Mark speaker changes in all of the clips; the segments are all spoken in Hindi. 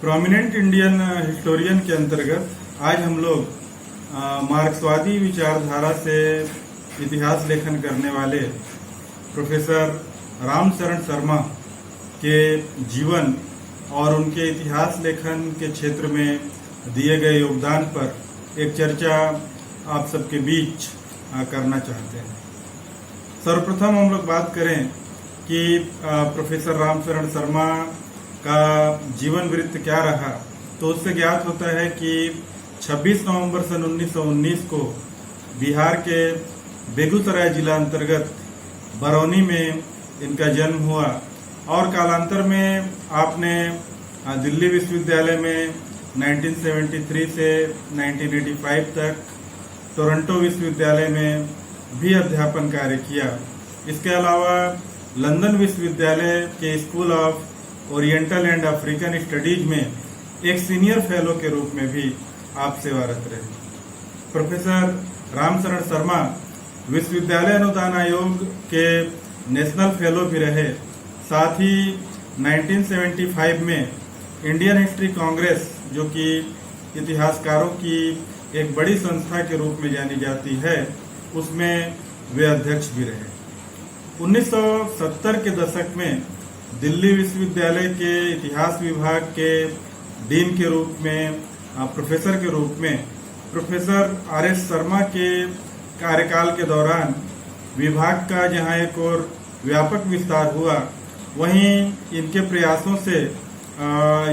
Speaker 1: प्रोमिनेंट इंडियन हिस्टोरियन के अंतर्गत आज हम लोग मार्क्सवादी विचारधारा से इतिहास लेखन करने वाले प्रोफेसर रामचरण शर्मा के जीवन और उनके इतिहास लेखन के क्षेत्र में दिए गए योगदान पर एक चर्चा आप सबके बीच करना चाहते हैं। सर्वप्रथम हम लोग बात करें कि प्रोफेसर रामचरण शर्मा का जीवन वृत्त क्या रहा, तो उससे ज्ञात होता है कि 26 नवंबर सन 1919 को बिहार के बेगूसराय जिला अंतर्गत बरौनी में इनका जन्म हुआ और कालांतर में आपने दिल्ली विश्वविद्यालय में 1973 से 1985 तक टोरंटो विश्वविद्यालय में भी अध्यापन कार्य किया। इसके अलावा लंदन विश्वविद्यालय के school of oriental and African studies में एक सीनियर फेलो के रूप में भी आप सेवारत रहे। प्रोफेसर रामचरण शर्मा विश्वविद्यालय अनुदान आयोग के नेशनल फेलो भी रहे। साथ ही 1975 में इंडियन हिस्ट्री कांग्रेस, जो कि इतिहासकारों की एक बड़ी संस्था के रूप में जानी जाती है, उसमें वे अध्यक्ष भी रहे। 1970 के दशक में दिल्ली विश्वविद्यालय के इतिहास विभाग के डीन के रूप में, प्रोफेसर के रूप में प्रोफेसर आर.एस. शर्मा के कार्यकाल के दौरान विभाग का जहां एक और व्यापक विस्तार हुआ, वहीं इनके प्रयासों से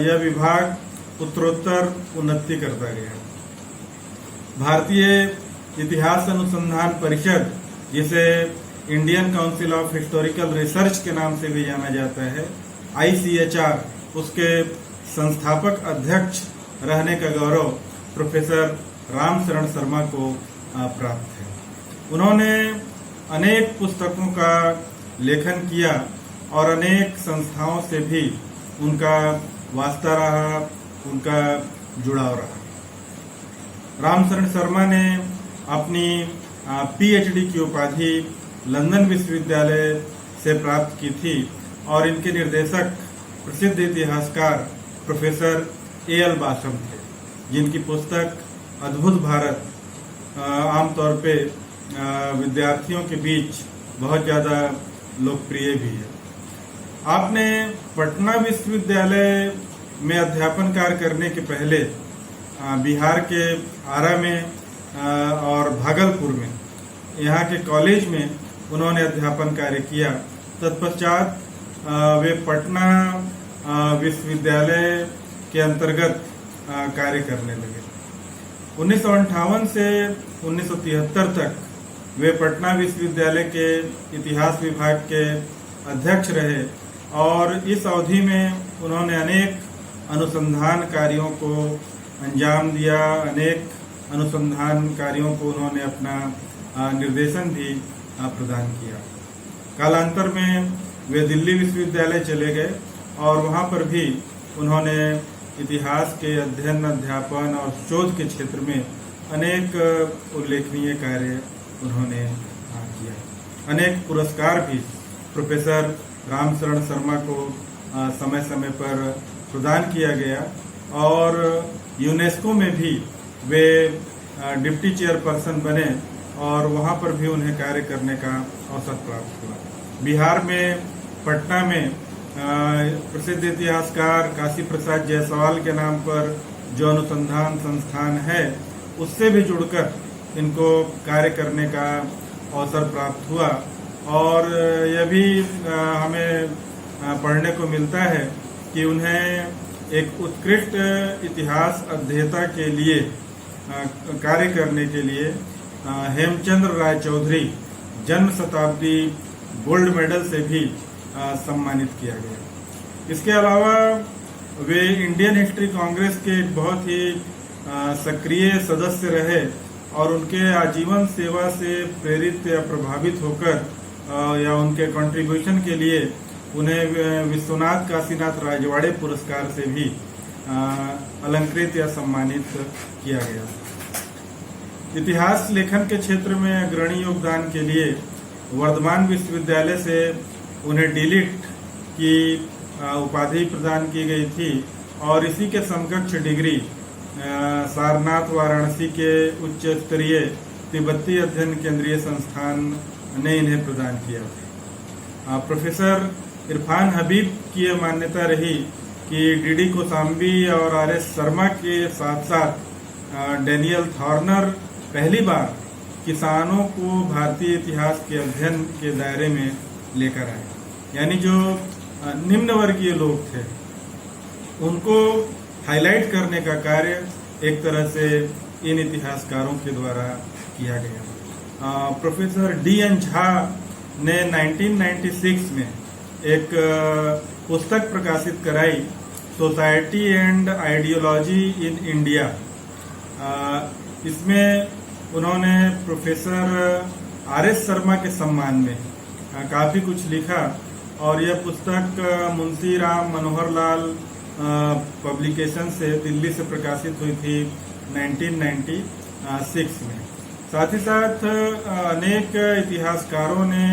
Speaker 1: यह विभाग उत्तरोत्तर उन्नति करता गया। भारतीय इतिहास अनुसंधान परिषद, जिसे Indian council of historical research के नाम से भी जाना जाता है, ICHR, उसके संस्थापक अध्यक्ष रहने का गौरव प्रोफेसर रामचरण शर्मा को प्राप्त है। उन्होंने अनेक पुस्तकों का लेखन किया और अनेक संस्थाओं से भी उनका वास्ता रहा, उनका जुड़ाव रहा। रामचरण शर्मा ने अपनी PhD की उपाधि लंदन विश्वविद्यालय से प्राप्त की थी और इनके निर्देशक प्रसिद्ध इतिहासकार प्रोफेसर A.L. बासम थे, जिनकी पुस्तक अद्भुत भारत आमतौर पे विद्यार्थियों के बीच बहुत ज्यादा लोकप्रिय भी है। आपने पटना विश्वविद्यालय में अध्यापन कार्य करने के पहले बिहार के आरा में और भागलपुर में यहाँ के कॉलेज में उन्होंने अध्यापन कार्य किया। तत्पश्चात वे पटना विश्वविद्यालय के अंतर्गत कार्य करने लगे। 1958 से 1973 तक वे पटना विश्वविद्यालय के इतिहास विभाग के अध्यक्ष रहे और इस अवधि में उन्होंने अनेक अनुसंधान कार्यों को अंजाम दिया, अनेक अनुसंधान कार्यों को उन्होंने अपना निर्देशन भी प्रदान किया। कालांतर में वे दिल्ली विश्वविद्यालय चले गए और वहां पर भी उन्होंने इतिहास के अध्ययन, अध्यापन और शोध के क्षेत्र में अनेक उल्लेखनीय कार्य उन्होंने किया। अनेक पुरस्कार भी प्रोफेसर रामचरण शर्मा को समय समय पर प्रदान किया गया और यूनेस्को में भी वे डिप्टी चेयरपर्सन बने और वहां पर भी उन्हें कार्य करने का अवसर प्राप्त हुआ। बिहार में पटना में प्रसिद्ध इतिहासकार काशी प्रसाद जायसवाल के नाम पर जो अनुसंधान संस्थान है, उससे भी जुड़कर इनको कार्य करने का अवसर प्राप्त हुआ और यह भी हमें पढ़ने को मिलता है कि उन्हें एक उत्कृष्ट इतिहास अध्येता के लिए कार्य करने के लिए हेमचंद्र राय चौधरी जन्म शताब्दी गोल्ड मेडल से भी सम्मानित किया गया। इसके अलावा वे इंडियन हिस्ट्री कांग्रेस के बहुत ही सक्रिय सदस्य रहे और उनके आजीवन सेवा से प्रेरित या प्रभावित होकर या उनके कंट्रीब्यूशन के लिए उन्हें विश्वनाथ काशीनाथ राजवाड़े पुरस्कार से भी अलंकृत या सम्मानित किया गया। इतिहास लेखन के क्षेत्र में अग्रणी योगदान के लिए वर्धमान विश्वविद्यालय से उन्हें डीलिट की उपाधि प्रदान की गई थी और इसी के समकक्ष डिग्री सारनाथ वाराणसी के उच्च स्तरीय तिब्बती अध्ययन केंद्रीय संस्थान ने इन्हें प्रदान किया। प्रोफेसर इरफान हबीब की यह मान्यता रही कि डीडी कोसाम्बी और आर.एस. शर्मा के साथ साथ डेनियल थॉर्नर पहली बार किसानों को भारतीय इतिहास के अध्ययन के दायरे में लेकर आए। यानी जो निम्न वर्गीय लोग थे उनको हाईलाइट करने का कार्य एक तरह से इन इतिहासकारों के द्वारा किया गया। Professor D.N. झा ने 1996 में एक पुस्तक प्रकाशित कराई, society and ideology in India. इसमें उन्होंने प्रोफेसर R.S. शर्मा के सम्मान में काफी कुछ लिखा और यह पुस्तक मुंशी राम मनोहर लाल पब्लिकेशन से दिल्ली से प्रकाशित हुई थी 1996 में। साथ ही साथ अनेक इतिहासकारों ने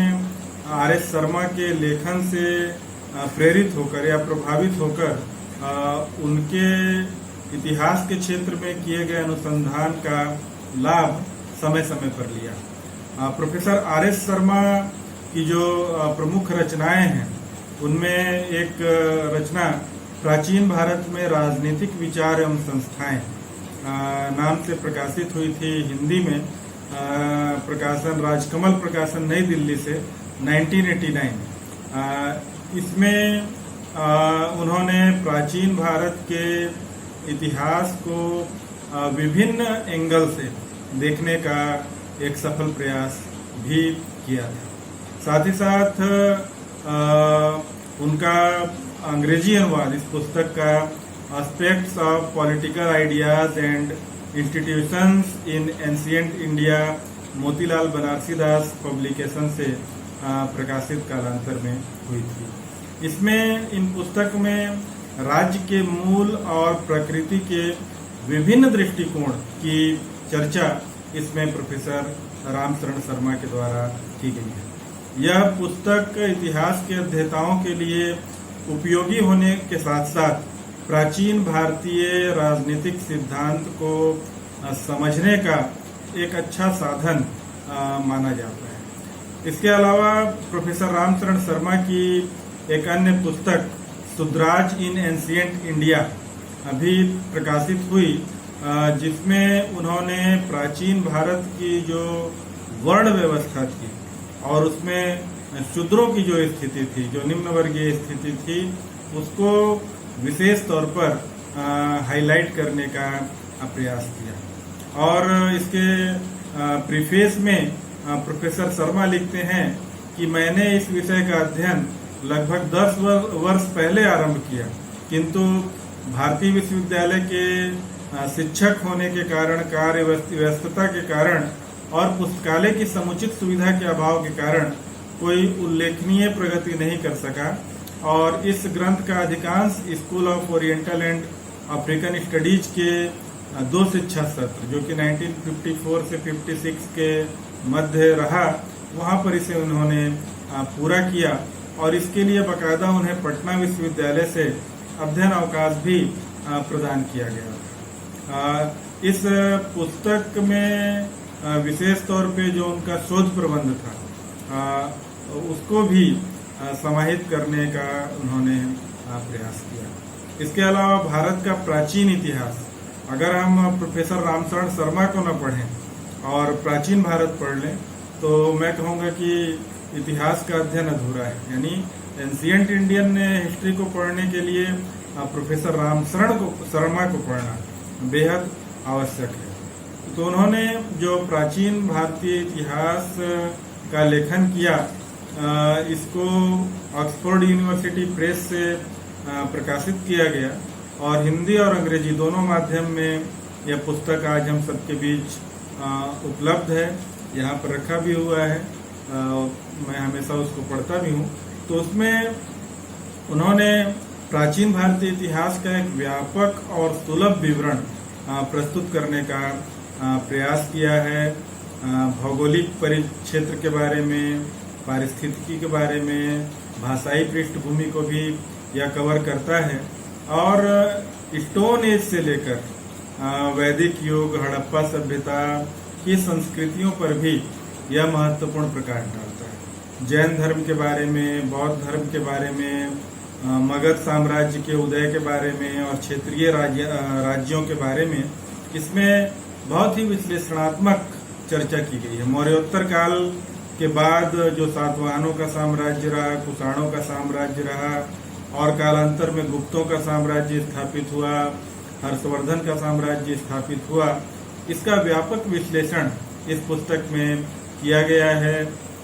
Speaker 1: R.S. शर्मा के लेखन से प्रेरित होकर या प्रभावित होकर उनके इतिहास के क्षेत्र में किए गए अनुसंधान का लाभ समय समय पर लिया। Professor R.S. शर्मा की जो प्रमुख रचनाएं हैं उनमें एक रचना प्राचीन भारत में राजनीतिक विचार एवं संस्थाएं नाम से प्रकाशित हुई थी हिंदी में। प्रकाशन राजकमल प्रकाशन नई दिल्ली से 1989। इसमें उन्होंने प्राचीन भारत के इतिहास को विभिन्न एंगल से देखने का एक सफल प्रयास भी किया था। साथ ही साथ उनका अंग्रेजी अनुवाद इस पुस्तक का aspects of political ideas and institutions in ancient India Motilal Banarsidas publication से प्रकाशित कालांतर में हुई थी। इसमें इन पुस्तक में राज्य के मूल और प्रकृति के विभिन्न दृष्टिकोण की चर्चा इसमें प्रोफेसर रामशरण शर्मा के द्वारा की गई है। यह पुस्तक इतिहास के अध्येताओं के लिए उपयोगी होने के साथ साथ प्राचीन भारतीय राजनीतिक सिद्धांत को समझने का एक अच्छा साधन माना जाता है। इसके अलावा प्रोफेसर रामशरण शर्मा की एक अन्य पुस्तक सुधराज इन एंशिएंट इंडिया अभी प्रकाशित हुई, जिसमें उन्होंने प्राचीन भारत की जो वर्ण व्यवस्था थी और उसमें शूद्रों की जो स्थिति थी, जो निम्न वर्गीय स्थिति थी, उसको विशेष तौर पर हाईलाइट करने का प्रयास किया। और इसके प्रीफेस में प्रोफेसर शर्मा लिखते हैं कि मैंने इस विषय का अध्ययन लगभग 10 वर्ष पहले आरंभ किया, किंतु भारतीय विश्वविद्यालय के शिक्षक होने के कारण, कार्य व्यस्तता के कारण और पुस्तकालय की समुचित सुविधा के अभाव के कारण कोई उल्लेखनीय प्रगति नहीं कर सका और इस ग्रंथ का अधिकांश school of oriental and African studies के 2 शिक्षा सत्र, जो कि 1954 से 56 के मध्य रहा, वहां पर इसे उन्होंने पूरा किया और इसके लिए बाकायदा उन्हें पटना विश्वविद्यालय से अध्ययन अवकाश भी प्रदान किया गया। इस पुस्तक में विशेष तौर पे जो उनका शोध प्रबंध था उसको भी समाहित करने का उन्होंने प्रयास किया। इसके अलावा भारत का प्राचीन इतिहास, अगर हम प्रोफेसर रामशरण शर्मा को न पढ़ें और प्राचीन भारत पढ़ लें तो मैं कहूँगा कि इतिहास का अध्ययन अधूरा है। यानी एंशिएंट इंडियन हिस्ट्री को पढ़ने के लिए प्रोफेसर रामशरण शर्मा को पढ़ना बेहद आवश्यक है। तो उन्होंने जो प्राचीन भारतीय इतिहास का लेखन किया, इसको ऑक्सफोर्ड यूनिवर्सिटी प्रेस से प्रकाशित किया गया और हिंदी और अंग्रेजी दोनों माध्यम में यह पुस्तक आज हम सबके बीच उपलब्ध है। यहाँ पर रखा भी हुआ है, मैं हमेशा उसको पढ़ता भी हूँ। तो उसमें उन्होंने प्राचीन भारतीय इतिहास का एक व्यापक और सुलभ विवरण प्रस्तुत करने का प्रयास किया है। भौगोलिक परिक्षेत्र के बारे में, पारिस्थितिकी के बारे में, भाषाई पृष्ठभूमि को भी यह कवर करता है और स्टोन एज से लेकर वैदिक युग, हड़प्पा सभ्यता की संस्कृतियों पर भी यह महत्वपूर्ण प्रकाश डालता है। जैन धर्म के बारे में, बौद्ध धर्म के बारे में, मगध साम्राज्य के उदय के बारे में और क्षेत्रीय राज्यों के बारे में इसमें बहुत ही विश्लेषणात्मक चर्चा की गई है। मौर्योत्तर काल के बाद जो सातवाहनों का साम्राज्य रहा, कुषाणों का साम्राज्य रहा और कालांतर में गुप्तों का साम्राज्य स्थापित हुआ, हर्षवर्धन का साम्राज्य स्थापित हुआ, इसका व्यापक विश्लेषण इस पुस्तक में किया गया है।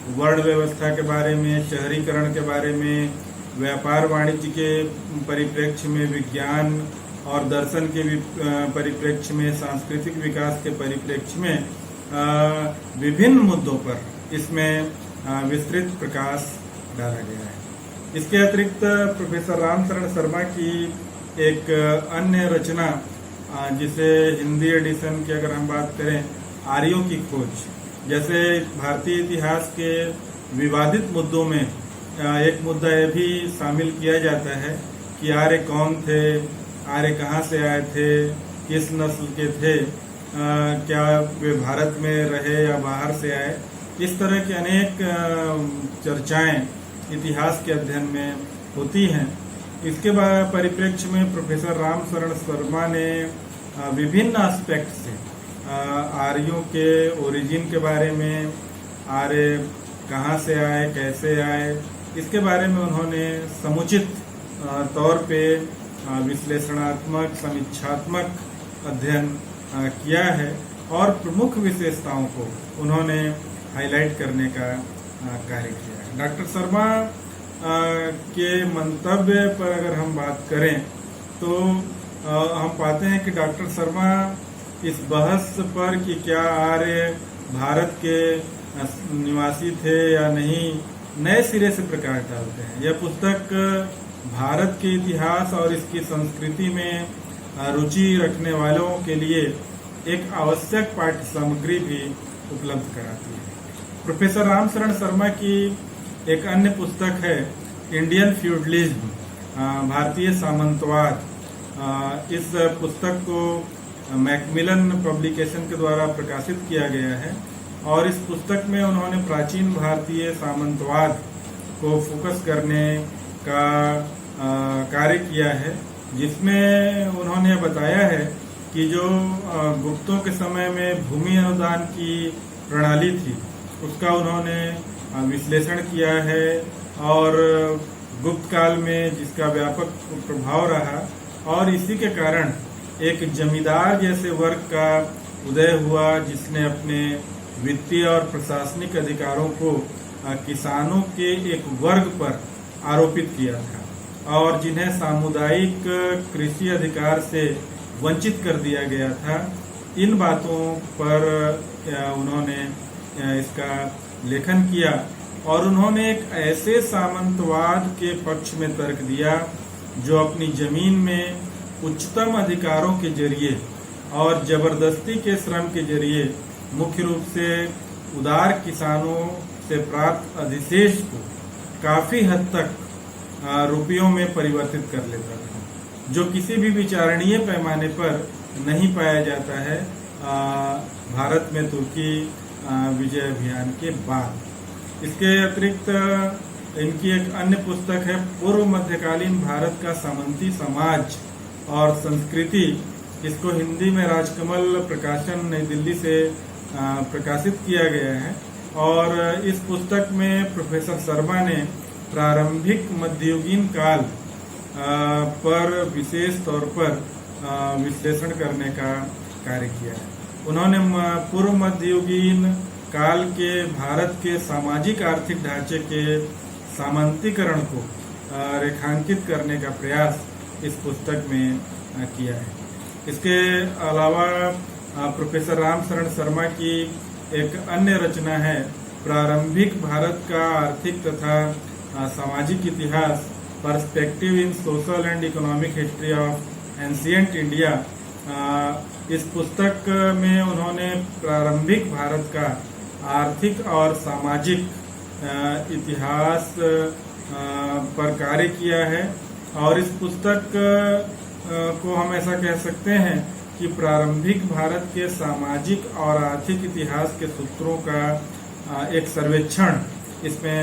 Speaker 1: वर्ण व्यवस्था के बारे में, शहरीकरण के बारे में, व्यापार वाणिज्य के परिप्रेक्ष्य में, विज्ञान और दर्शन के परिप्रेक्ष्य में, सांस्कृतिक विकास के परिप्रेक्ष्य में विभिन्न मुद्दों पर इसमें विस्तृत प्रकाश डाला गया है। इसके अतिरिक्त प्रोफेसर रामशरण शर्मा की एक अन्य रचना, जिसे हिंदी एडिशन की अगर हम बात करें, आर्यों की खोज, जैसे भारतीय इतिहास के विवादित मुद्दों में एक मुद्दा यह भी शामिल किया जाता है कि आर्य कौन थे, आर्य कहाँ से आए थे, किस नस्ल के थे, क्या वे भारत में रहे या बाहर से आए। इस तरह की अनेक चर्चाएं इतिहास के अध्ययन में होती हैं। इसके परिप्रेक्ष्य में प्रोफेसर रामशरण शर्मा ने विभिन्न एस्पेक्ट से आर्यों के ओरिजिन के बारे में, आर्य कहाँ से आए, कैसे आए, इसके बारे में उन्होंने समुचित तौर पे विश्लेषणात्मक, समीक्षात्मक अध्ययन किया है और प्रमुख विशेषताओं को उन्होंने हाईलाइट करने का कार्य किया है। डॉक्टर शर्मा के मंतव्य पर अगर हम बात करें तो हम पाते हैं कि डॉक्टर शर्मा इस बहस पर कि क्या आर्य भारत के निवासी थे या नहीं, नए सिरे से प्रकाश डालते हैं। यह पुस्तक भारत के इतिहास और इसकी संस्कृति में रुचि रखने वालों के लिए एक आवश्यक पाठ्य सामग्री भी उपलब्ध कराती है। प्रोफेसर रामशरण शर्मा की एक अन्य पुस्तक है इंडियन फ्यूडलिज्म, भारतीय सामंतवाद। इस पुस्तक को मैकमिलन पब्लिकेशन के द्वारा प्रकाशित किया गया है और इस पुस्तक में उन्होंने प्राचीन भारतीय सामंतवाद को फोकस करने का कार्य किया है, जिसमें उन्होंने बताया है कि जो गुप्तों के समय में भूमि अनुदान की प्रणाली थी उसका उन्होंने विश्लेषण किया है और गुप्त काल में जिसका व्यापक प्रभाव रहा और इसी के कारण एक जमींदार जैसे वर्ग का उदय हुआ जिसने अपने वित्तीय और प्रशासनिक अधिकारों को किसानों के एक वर्ग पर आरोपित किया था और जिन्हें सामुदायिक कृषि अधिकार से वंचित कर दिया गया था। इन बातों पर उन्होंने इसका लेखन किया और उन्होंने एक ऐसे सामंतवाद के पक्ष में तर्क दिया जो अपनी जमीन में उच्चतम अधिकारों के जरिए और जबरदस्ती के श्रम के जरिए मुख्य रूप से उदार किसानों से प्राप्त अधिशेष को काफी हद तक रुपयों में परिवर्तित कर लेता था, जो किसी भी विचारणीय पैमाने पर नहीं पाया जाता है भारत में तुर्की विजय अभियान के बाद। इसके अतिरिक्त इनकी एक अन्य पुस्तक है पूर्व मध्यकालीन भारत का सामंती समाज और संस्कृति। इसको हिंदी में राजकमल प्रकाशन नई दिल्ली से प्रकाशित किया गया है और इस पुस्तक में प्रोफेसर शर्मा ने प्रारंभिक मध्ययुगीन काल पर विशेष तौर पर विश्लेषण करने का कार्य किया है। उन्होंने पूर्व मध्ययुगीन काल के भारत के सामाजिक आर्थिक ढांचे के सामंतीकरण को रेखांकित करने का प्रयास इस पुस्तक में किया है। इसके अलावा प्रोफेसर रामशरण शर्मा की एक अन्य रचना है प्रारंभिक भारत का आर्थिक तथा सामाजिक इतिहास, perspective in social and economic history of ancient India. इस पुस्तक में उन्होंने प्रारंभिक भारत का आर्थिक और सामाजिक इतिहास पर कार्य किया है और इस पुस्तक को हम ऐसा कह सकते हैं कि प्रारंभिक भारत के सामाजिक और आर्थिक इतिहास के सूत्रों का एक सर्वेक्षण इसमें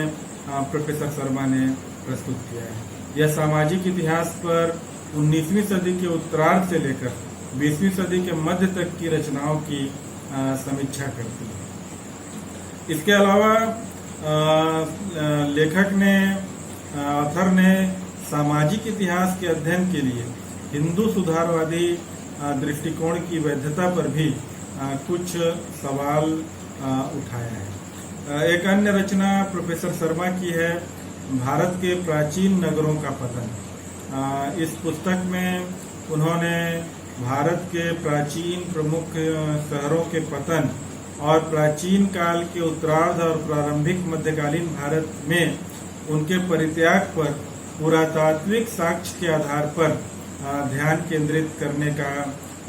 Speaker 1: प्रोफेसर शर्मा ने प्रस्तुत किया है। यह सामाजिक इतिहास पर 19वीं सदी के उत्तरार्ध से लेकर 20वीं सदी के मध्य तक की रचनाओं की समीक्षा करती है। इसके अलावा लेखक ने ऑथर ने सामाजिक इतिहास के अध्ययन के लिए हिंदू सुधारवादी दृष्टिकोण की वैधता पर भी कुछ सवाल उठाया है। एक अन्य रचना प्रोफेसर शर्मा की है भारत के प्राचीन नगरों का पतन। इस पुस्तक में उन्होंने भारत के प्राचीन प्रमुख शहरों के पतन और प्राचीन काल के उत्तरार्ध और प्रारंभिक मध्यकालीन भारत में उनके परित्याग पर पुरातात्विक साक्ष्य के आधार पर ध्यान केंद्रित करने का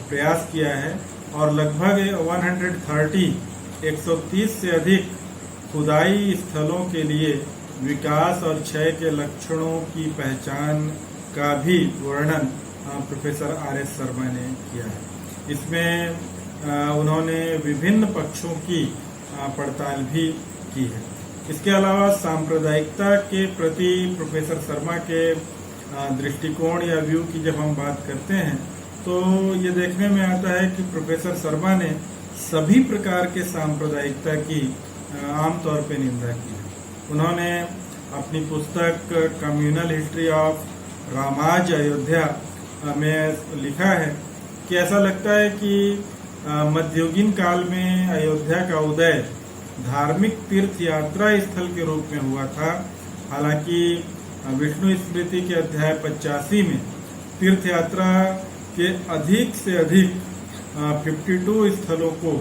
Speaker 1: प्रयास किया है और लगभग 130 से अधिक खुदाई स्थलों के लिए विकास और क्षय के लक्षणों की पहचान का भी वर्णन प्रोफेसर आर.एस. शर्मा ने किया है। इसमें उन्होंने विभिन्न पक्षों की पड़ताल भी की है। इसके अलावा सांप्रदायिकता के प्रति प्रोफेसर शर्मा के दृष्टिकोण या व्यू की जब हम बात करते हैं तो ये देखने में आता है कि प्रोफेसर शर्मा ने सभी प्रकार के सांप्रदायिकता की आमतौर पर निंदा की है। उन्होंने अपनी पुस्तक communal history of Rama's Ayodhya में लिखा है कि ऐसा लगता है कि मध्ययुगीन काल में अयोध्या का उदय धार्मिक तीर्थ यात्रा स्थल के रूप में हुआ था। हालांकि विष्णु स्मृति के अध्याय 85 में तीर्थ यात्रा के अधिक से अधिक 52 स्थलों को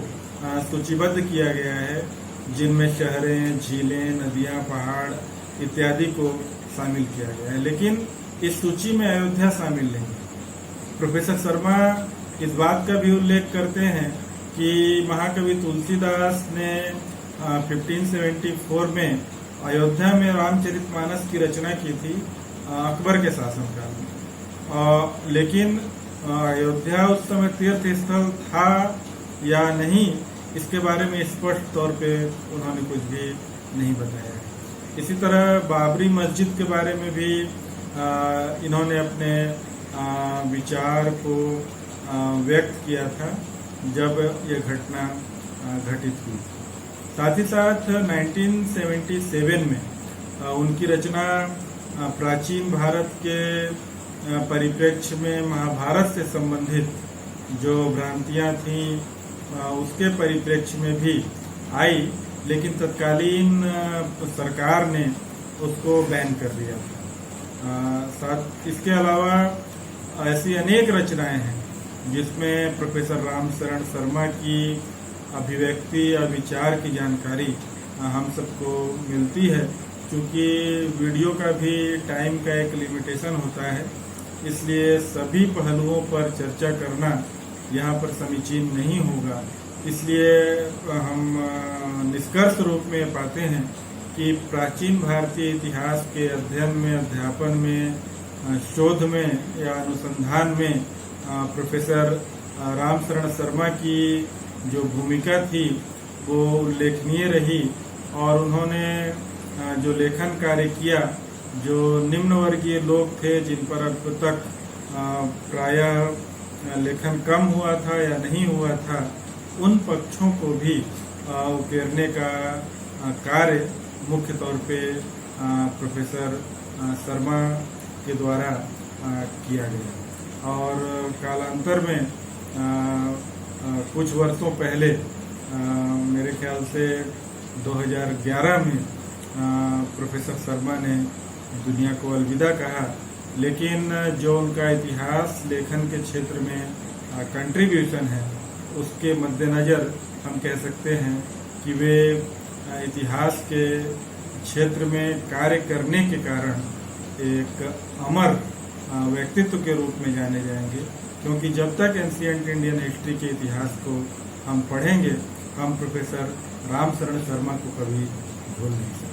Speaker 1: सूचीबद्ध किया गया है, जिनमें शहरें, झीलें, नदियां, पहाड़ इत्यादि को शामिल किया गया है, लेकिन इस सूची में अयोध्या शामिल नहीं है। प्रोफेसर शर्मा इस बात का भी उल्लेख करते हैं कि महाकवि तुलसीदास ने 1574 में अयोध्या में रामचरितमानस की रचना की थी अकबर के शासनकाल में, लेकिन अयोध्या उस समय तीर्थ स्थल था या नहीं इसके बारे में स्पष्ट तौर पे उन्होंने कुछ भी नहीं बताया। इसी तरह बाबरी मस्जिद के बारे में भी इन्होंने अपने विचार को व्यक्त किया था जब यह घटना घटित हुई। साथ ही साथ 1977 में उनकी रचना प्राचीन भारत के परिप्रेक्ष्य में महाभारत से संबंधित जो भ्रांतियां थीं उसके परिप्रेक्ष्य में भी आई, लेकिन तत्कालीन सरकार ने उसको बैन कर दिया था। साथ इसके अलावा ऐसी अनेक रचनाएं हैं जिसमें प्रोफेसर रामशरण शर्मा की अभिव्यक्ति या विचार की जानकारी हम सबको मिलती है। क्योंकि वीडियो का भी टाइम का एक लिमिटेशन होता है, इसलिए सभी पहलुओं पर चर्चा करना यहाँ पर समीचीन नहीं होगा। इसलिए हम निष्कर्ष रूप में पाते हैं कि प्राचीन भारतीय इतिहास के अध्ययन में, अध्यापन में, शोध में या अनुसंधान में प्रोफेसर रामशरण शर्मा की जो भूमिका थी वो उल्लेखनीय रही और उन्होंने जो लेखन कार्य किया, जो निम्न वर्गीय लोग थे जिन पर अब तक प्रायः लेखन कम हुआ था या नहीं हुआ था, उन पक्षों को भी उकेरने का कार्य मुख्य तौर पे प्रोफेसर शर्मा के द्वारा किया गया। और कालांतर में कुछ वर्षों पहले मेरे ख्याल से 2011 में प्रोफेसर शर्मा ने दुनिया को अलविदा कहा, लेकिन जो उनका इतिहास लेखन के क्षेत्र में कंट्रीब्यूशन है उसके मद्देनज़र हम कह सकते हैं कि वे इतिहास के क्षेत्र में कार्य करने के कारण एक अमर व्यक्तित्व के रूप में जाने जाएंगे। क्योंकि जब तक एंशिएंट इंडियन हिस्ट्री के इतिहास को हम पढ़ेंगे, हम प्रोफेसर रामशरण शर्मा को कभी भूल नहीं सकते।